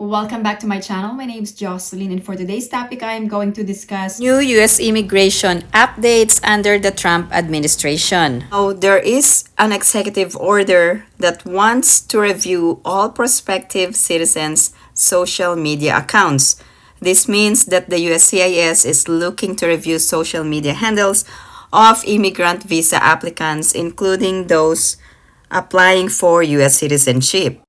Welcome back to my channel. My name is Jocelyn, and for today's topic, I am going to discuss New U.S. immigration updates under the Trump administration. So there is an executive order that wants to review all prospective citizens' social media accounts. This means that the USCIS is looking to review social media handles of immigrant visa applicants, including those applying for U.S. citizenship.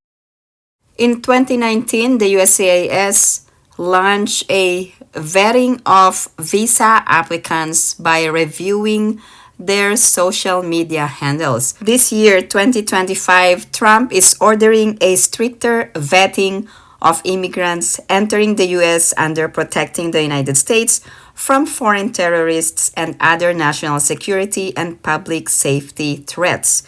In 2019, the USCIS launched a vetting of visa applicants by reviewing their social media handles. This year, 2025, Trump is ordering a stricter vetting of immigrants entering the U.S. under protecting the United States from foreign terrorists and other national security and public safety threats.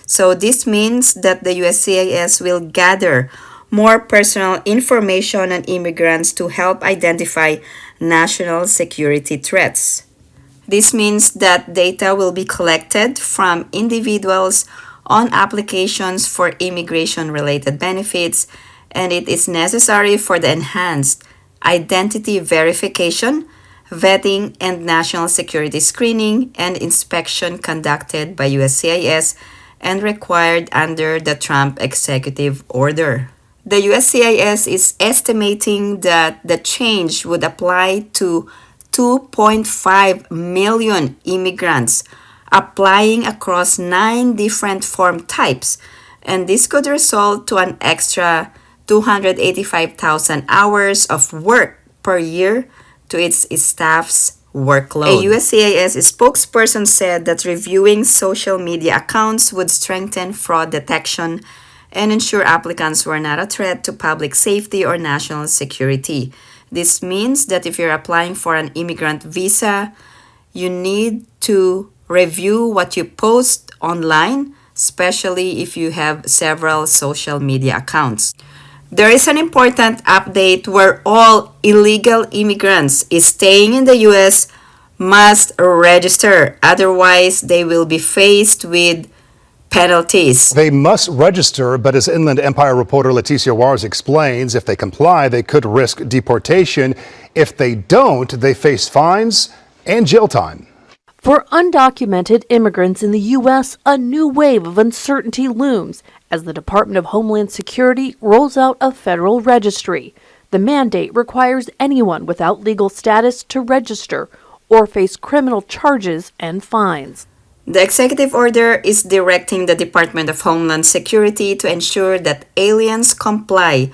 So this means that the USCIS will gather more personal information on immigrants to help identify national security threats. This means that data will be collected from individuals on applications for immigration-related benefits, and it is necessary for the enhanced identity verification, vetting, and national security screening and inspection conducted by USCIS and required under the Trump executive order. The USCIS is estimating that the change would apply to 2.5 million immigrants applying across 9 different form types, and this could result to an extra 285,000 hours of work per year to its staff's workload. A USCIS spokesperson said that reviewing social media accounts would strengthen fraud detection and ensure applicants were not a threat to public safety or national security. This means that if you're applying for an immigrant visa, you need to review what you post online, especially if you have several social media accounts. There is an important update where all illegal immigrants staying in the U.S. must register, otherwise they will be faced with penalties. They must register, but as Inland Empire reporter Leticia Juarez explains, if they comply, they could risk deportation. If they don't, they face fines and jail time. For undocumented immigrants in the U.S., a new wave of uncertainty looms as the Department of Homeland Security rolls out a federal registry. The mandate requires anyone without legal status to register or face criminal charges and fines. The executive order is directing the Department of Homeland Security to ensure that aliens comply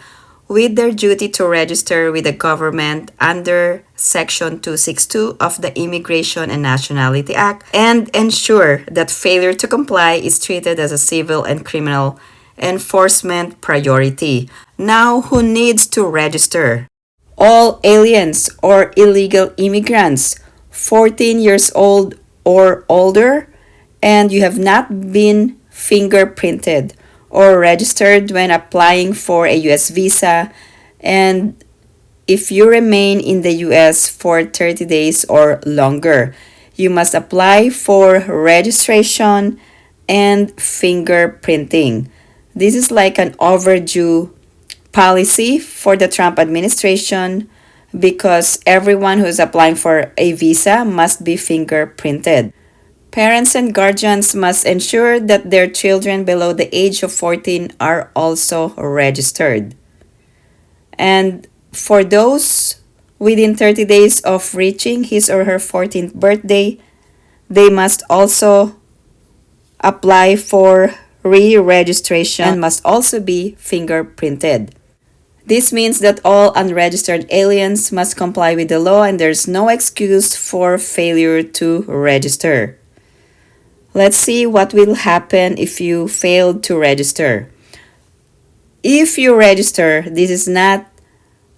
with their duty to register with the government under Section 262 of the Immigration and Nationality Act and ensure that failure to comply is treated as a civil and criminal enforcement priority. Now, who needs to register? All aliens or illegal immigrants 14 years old or older, and you have not been fingerprinted or registered when applying for a U.S. visa, and if you remain in the U.S. for 30 days or longer, you must apply for registration and fingerprinting. This is like an overdue policy for the Trump administration because everyone who is applying for a visa must be fingerprinted. Parents and guardians must ensure that their children below the age of 14 are also registered. And for those within 30 days of reaching his or her 14th birthday, they must also apply for re-registration and must also be fingerprinted. This means that all unregistered aliens must comply with the law, and there's no excuse for failure to register. Let's see what will happen if you failed to register. If you register, this is not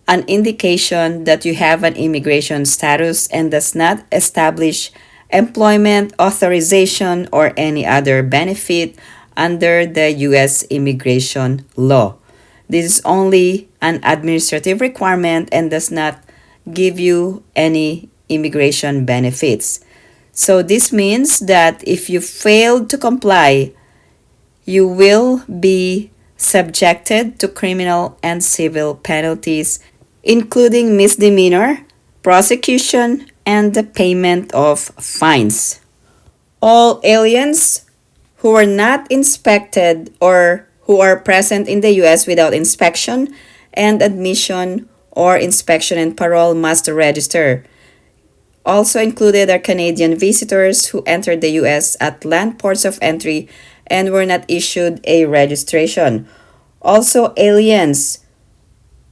an indication that you have an immigration status and does not establish employment authorization or any other benefit under the U.S. immigration law. This is only an administrative requirement and does not give you any immigration benefits. So this means that if you fail to comply, you will be subjected to criminal and civil penalties, including misdemeanor, prosecution, and the payment of fines. All aliens who are not inspected or who are present in the U.S. without inspection and admission or inspection and parole must register. Also included are Canadian visitors who entered the U.S. at land ports of entry and were not issued a registration. Also, aliens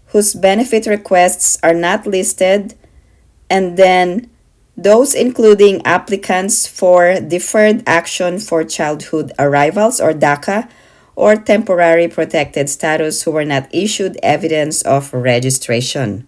whose benefit requests are not listed, and then those including applicants for Deferred Action for Childhood Arrivals or DACA or Temporary Protected Status who were not issued evidence of registration.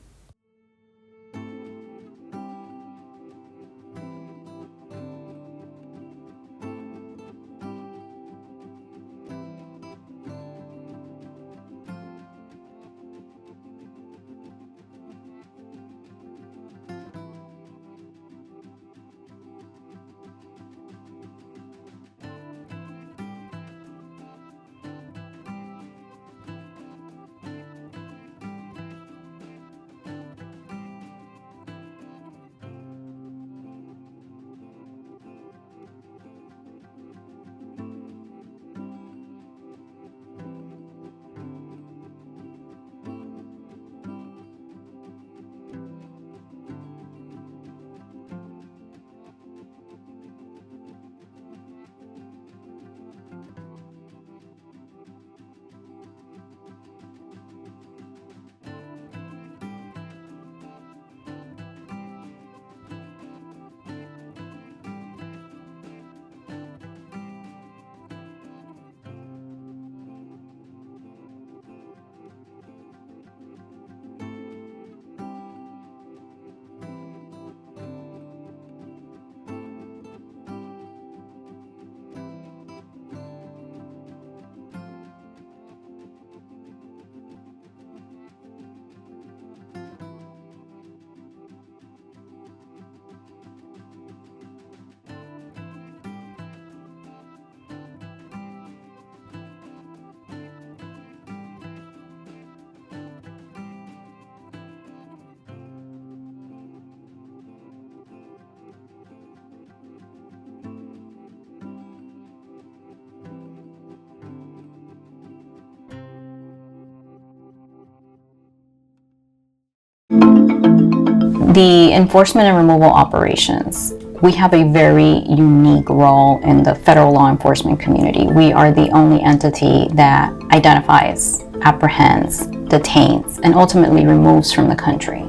The enforcement and removal operations. We have a very unique role in the federal law enforcement community. We are the only entity that identifies, apprehends, detains, and ultimately removes from the country.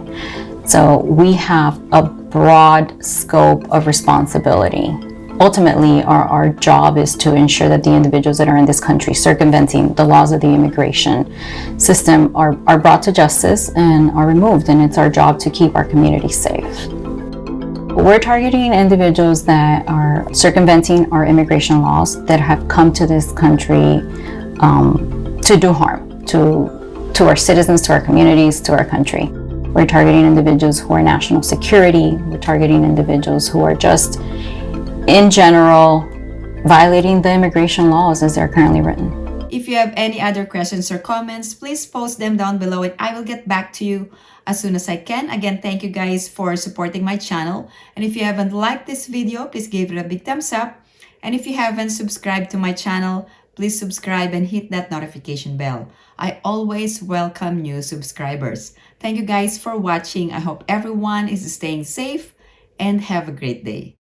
So we have a broad scope of responsibility. Ultimately, our job is to ensure that the individuals that are in this country circumventing the laws of the immigration system are brought to justice and are removed, and it's our job to keep our community safe. We're targeting individuals that are circumventing our immigration laws, that have come to this country to do harm to our citizens, to our communities, to our country. We're targeting individuals who are national security. We're targeting individuals who are just, in general, violating the immigration laws as they're currently written. If you have any other questions or comments, please post them down below and I will get back to you as soon as I can. Again, thank you guys for supporting my channel. And if you haven't liked this video, please give it a big thumbs up. And if you haven't subscribed to my channel, please subscribe and hit that notification bell. I always welcome new subscribers. Thank you guys for watching. I hope everyone is staying safe and have a great day.